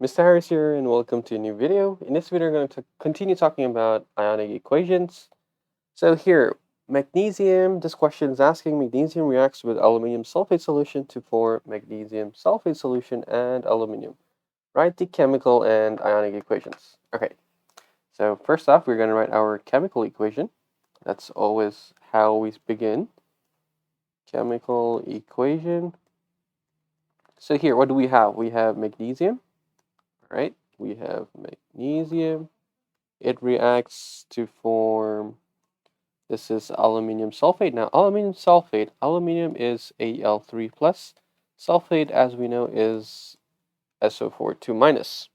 Mr. Harris here, and welcome to a new video. In this video, we're going to continue talking about ionic equations. So here, magnesium, this question is asking magnesium reacts with aluminium sulfate solution to form magnesium sulfate solution and aluminium. Write the chemical and ionic equations. Okay, so first off, we're going to write our chemical equation. That's always how we begin. Chemical equation. So here, what do we have? We have magnesium, right? We have magnesium. It reacts to form, this is aluminium sulfate. Now, aluminium sulfate, aluminium is Al3 plus. Sulfate, as we know, is SO4 2 minus.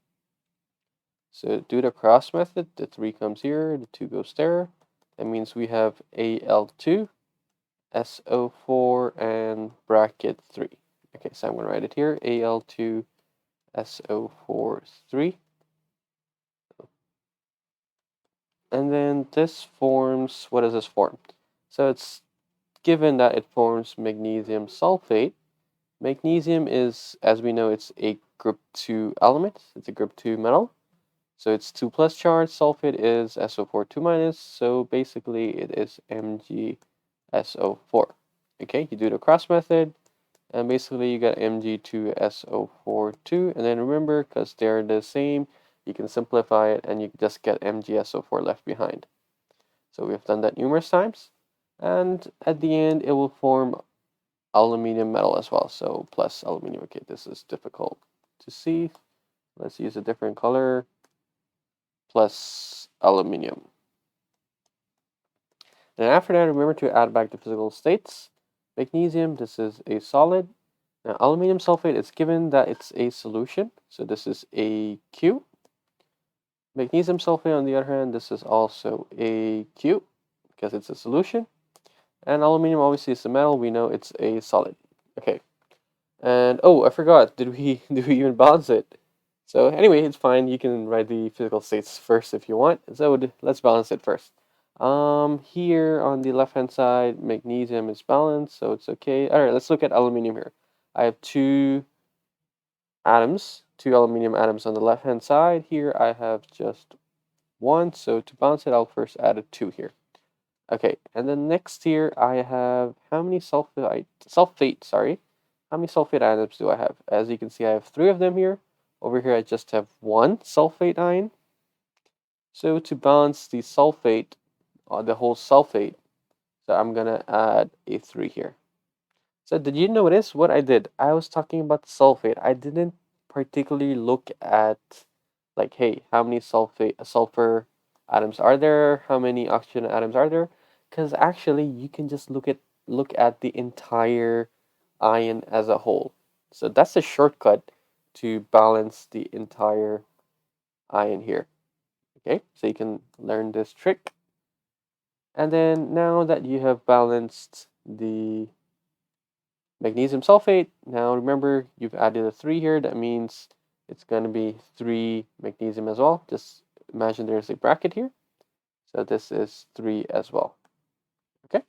So do the cross method. The 3 comes here, the 2 goes there. That means we have Al2, SO4, and bracket 3. Okay, so I'm going to write it here, Al2, SO4, 3. And then this forms, what does this form? So it's given that it forms magnesium sulfate. Magnesium is, as we know, it's a group 2 element. It's a group 2 metal. So it's 2 plus charge. Sulfate is SO4 2 minus. So basically it is MgSO4. Okay, you do the cross method. And basically you get Mg2SO4 2. And then remember, because they're the same, you can simplify it and you just get MgSO4 left behind. So we've done that numerous times. And at the end, it will form aluminium metal as well. So plus aluminium. Okay, this is difficult to see. Let's use a different color. Plus aluminium. And after that, remember to add back the physical states. Magnesium, this is a solid. Now, aluminium sulfate, it's given that it's a solution. So this is AQ. Magnesium sulfate, on the other hand, this is also AQ because it's a solution. And aluminium obviously is a metal. We know it's a solid. Okay. And oh, I forgot. Did we even balance it? So anyway, it's fine. You can write the physical states first if you want. So let's balance it first. Here on the left-hand side, magnesium is balanced, so it's okay. All right, let's look at aluminium here. I have two aluminium atoms on the left-hand side. Here I have just one. So to balance it, I'll first add a 2 here. Okay, and then next here I have how many sulfate, sorry. How many sulfate atoms do I have? As you can see, I have 3 of them here. Over here I just have 1 sulfate ion. So to balance the sulfate, the whole sulfate, so I'm gonna add a 3 here. So did you notice what I did? I was talking about sulfate. I didn't particularly look at like, hey, how many sulfur atoms are there? How many oxygen atoms are there? Because actually you can just look at the entire ion as a whole. So that's a shortcut to balance the entire ion here. Okay, so you can learn this trick. And then now that you have balanced the magnesium sulfate, now remember you've added a 3 here. That means it's going to be 3 magnesium as well. Just imagine there's a bracket here. So this is 3 as well. Okay.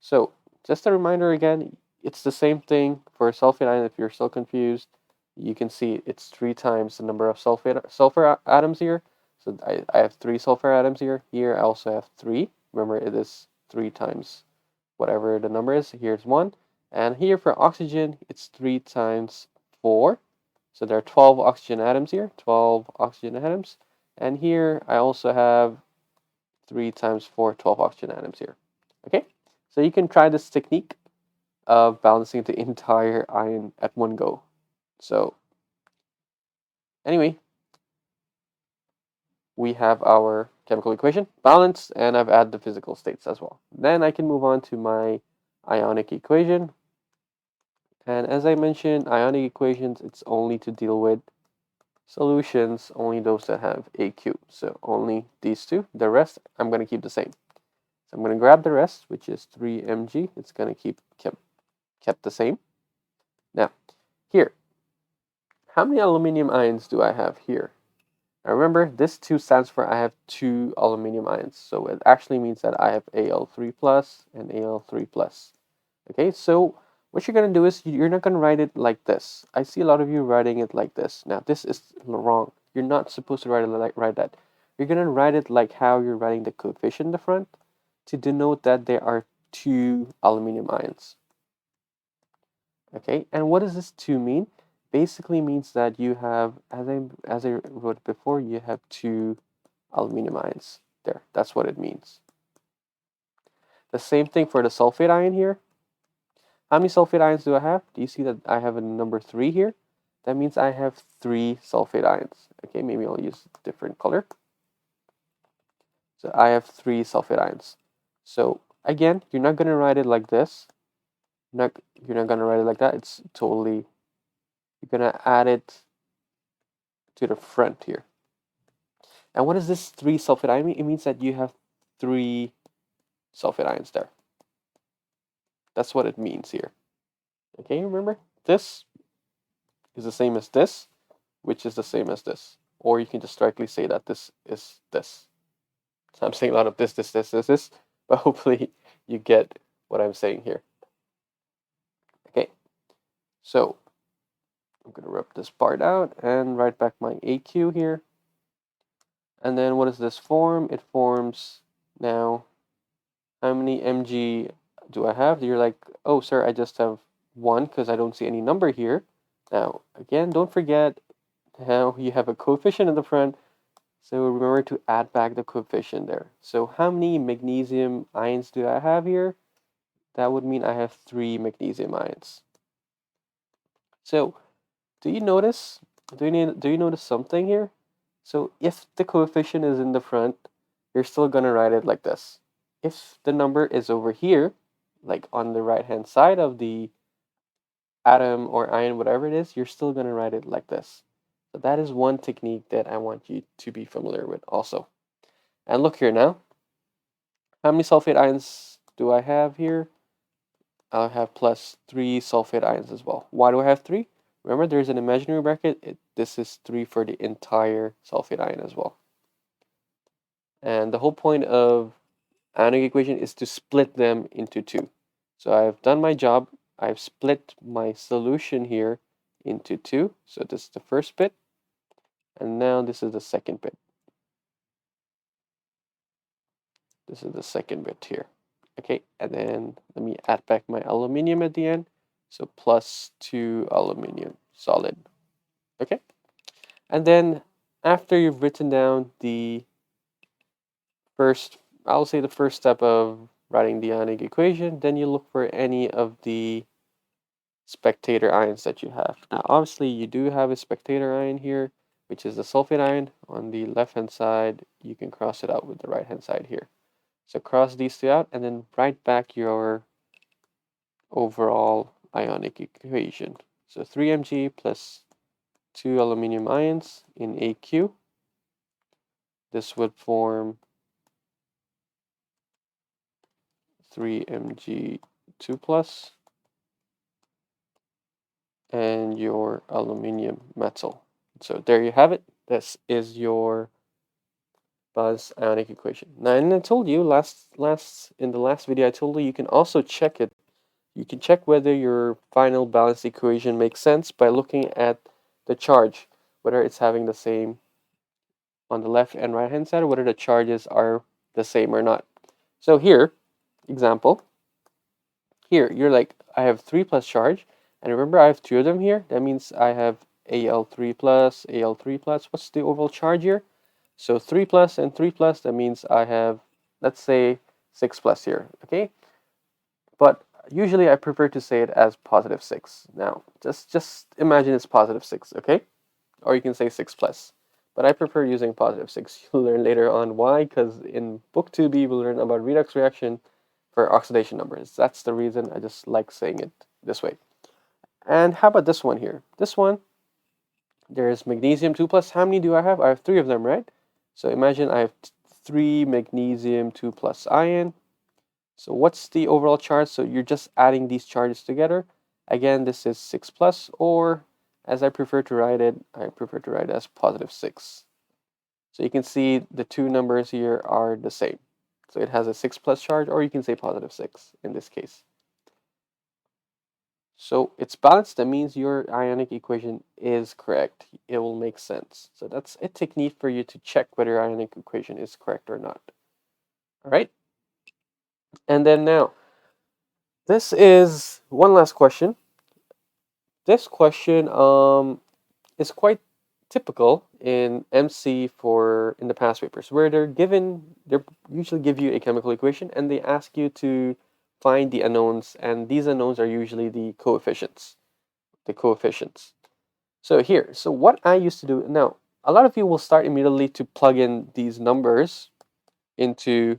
So just a reminder again, it's the same thing for sulfate ion. If you're still confused, you can see it's 3 times the number of sulfur atoms here. So I have 3 sulfur atoms here. Here I also have 3. Remember, it is 3 times whatever the number is. Here's 1. And here for oxygen, it's 3 times 4. So there are 12 oxygen atoms here, 12 oxygen atoms. And here I also have 3 times 4, 12 oxygen atoms here. Okay, so you can try this technique of balancing the entire ion at one go. So anyway, we have our chemical equation balanced, and I've added the physical states as well. Then I can move on to my ionic equation. And as I mentioned, ionic equations, it's only to deal with solutions, only those that have AQ. So only these two. The rest, I'm going to keep the same. So I'm going to grab the rest, which is 3Mg. It's going to keep kept the same. Now, here, how many aluminium ions do I have here? Now remember, this 2 stands for I have 2 aluminium ions. So it actually means that I have Al3 plus and Al3 plus. Okay, so what you're going to do is you're not going to write it like this. I see a lot of you writing it like this. Now, this is wrong. You're not supposed to write it like that. You're going to write it like how you're writing the coefficient in the front to denote that there are two aluminum ions. Okay, and what does this 2 mean? Basically means that you have, as I wrote before, you have two aluminum ions there. That's what it means. The same thing for the sulfate ion here. How many sulfate ions do I have? Do you see that I have a number 3 here? That means I have 3 sulfate ions. Okay, maybe I'll use a different color. So I have 3 sulfate ions. So again, you're not going to write it like this. You're not going to write it like that. It's totally, you're going to add it to the front here. And what does this 3 sulfate ion mean? It means that you have 3 sulfate ions there. That's what it means here. Okay, remember? This is the same as this, which is the same as this. Or you can just directly say that this is this. So I'm saying a lot of this, but hopefully you get what I'm saying here. Okay, so I'm going to rip this part out and write back my AQ here. And then what does this form? It forms now, how many Mg do I have? You're like, oh, sir, I just have 1 because I don't see any number here. Now, again, don't forget how you have a coefficient in the front. So remember to add back the coefficient there. So how many magnesium ions do I have here? That would mean I have 3 magnesium ions. So do you notice? Do you notice something here? So if the coefficient is in the front, you're still gonna write it like this. If the number is over here, like on the right hand side of the atom or ion, whatever it is, you're still gonna write it like this. So that is one technique that I want you to be familiar with also. And look here now. How many sulfate ions do I have here? I'll have plus 3 sulfate ions as well. Why do I have 3? Remember, there's an imaginary bracket. This is 3 for the entire sulfate ion as well. And the whole point of Ionic equation is to split them into 2. So I've done my job. I've split my solution here into 2. So this is the first bit. And now this is the second bit. This is the second bit here. Okay, and then let me add back my aluminium at the end. So plus 2 aluminium solid. Okay, and then after you've written down the first, I'll say the first step of writing the ionic equation, then you look for any of the spectator ions that you have. Now, obviously, you do have a spectator ion here, which is the sulfate ion. On the left-hand side, you can cross it out with the right-hand side here. So cross these two out, and then write back your overall ionic equation. So 3Mg plus 2 aluminium ions in AQ. This would form 3Mg2 plus and your aluminium metal. So there you have it. This is your balanced ionic equation. Now, and I told you in the last video, I told you can also check it. You can check whether your final balanced equation makes sense by looking at the charge, whether it's having the same on the left and right hand side, or whether the charges are the same or not. So here, example, here you're like, I have 3 plus charge, and remember I have 2 of them here. That means I have Al3 plus, Al3 plus. What's the overall charge here? So 3 plus and 3 plus, that means I have, let's say, 6 plus here, okay? But usually I prefer to say it as positive 6. Now, just imagine it's positive 6, okay? Or you can say 6 plus. But I prefer using positive 6. You'll learn later on why, because in book 2b, we'll learn about redox reaction for oxidation numbers. That's the reason I just like saying it this way. And how about this one here? This one, there's magnesium 2 plus. How many do I have? I have 3 of them, right? So imagine I have 3 magnesium 2 plus ion. So what's the overall charge? So you're just adding these charges together. Again, this is 6 plus, or as I prefer to write it, I prefer to write it as positive 6. So you can see the two numbers here are the same. So it has a 6 plus charge, or you can say positive 6 in this case. So it's balanced. That means your ionic equation is correct. It will make sense. So that's a technique for you to check whether your ionic equation is correct or not. All right. And then now, this is one last question. This question is quite typical in MC for in the past papers where they usually give you a chemical equation and they ask you to find the unknowns, and these unknowns are usually the coefficients. The coefficients. So what I used to do now, a lot of you will start immediately to plug in these numbers into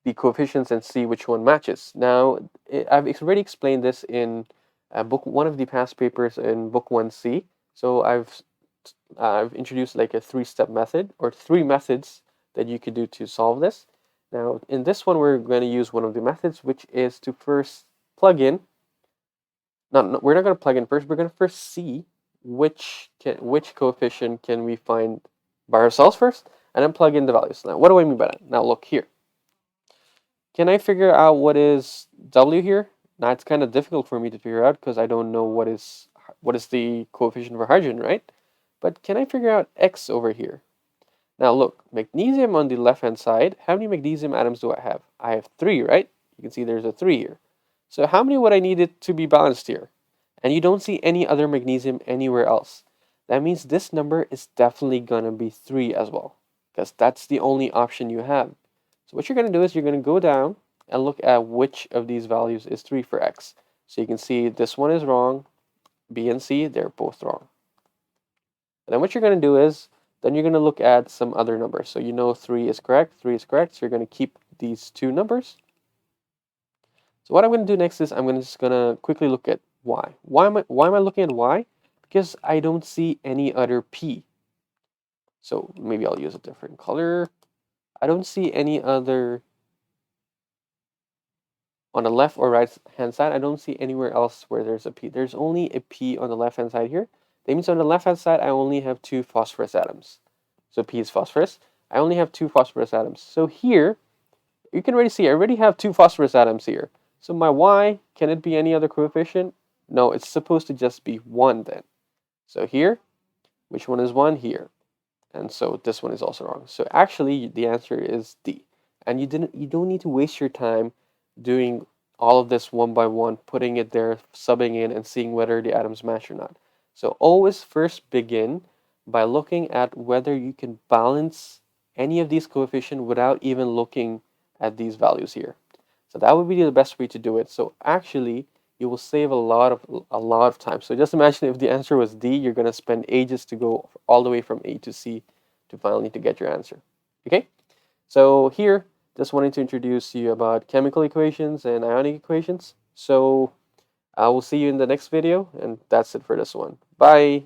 the coefficients and see which one matches. Now, I've already explained this in book one of the past papers in book 1C. So I've introduced like a three-step method or three methods that you could do to solve this. Now, in this one, we're going to use one of the methods, which is to first plug in. No, we're not going to plug in first. We're going to first see which coefficient can we find by ourselves first, and then plug in the values. Now, what do I mean by that? Now, look here. Can I figure out what is W here? Now, it's kind of difficult for me to figure out because I don't know what is the coefficient for hydrogen, right? But can I figure out X over here? Now, look, magnesium on the left-hand side. How many magnesium atoms do I have? I have 3, right? You can see there's a 3 here. So how many would I need it to be balanced here? And you don't see any other magnesium anywhere else. That means this number is definitely going to be 3 as well, because that's the only option you have. So what you're going to do is you're going to go down and look at which of these values is 3 for X. So you can see this one is wrong, B and C, they're both wrong. And then what you're going to do is, then you're going to look at some other numbers. So you know 3 is correct, so you're going to keep these two numbers. So what I'm going to do next is I'm just going to quickly look at Y. Why am I looking at Y? Because I don't see any other P. So maybe I'll use a different color. I don't see any other, on the left or right hand side, I don't see anywhere else where there's a P. There's only a P on the left hand side here. That means on the left hand side, I only have 2 phosphorus atoms. So P is phosphorus. I only have 2 phosphorus atoms. So here, you can already see I already have 2 phosphorus atoms here. So my Y, can it be any other coefficient? No, it's supposed to just be 1 then. So here, which one is 1? Here. And so this one is also wrong. So actually, the answer is D. And you don't need to waste your time doing all of this one by one, putting it there, subbing in, and seeing whether the atoms match or not. So always first begin by looking at whether you can balance any of these coefficients without even looking at these values here. So that would be the best way to do it. So actually, you will save a lot of time. So just imagine if the answer was D, you're going to spend ages to go all the way from A to C to finally to get your answer. Okay? So here, just wanted to introduce you about chemical equations and ionic equations. So I will see you in the next video, and that's it for this one. Bye!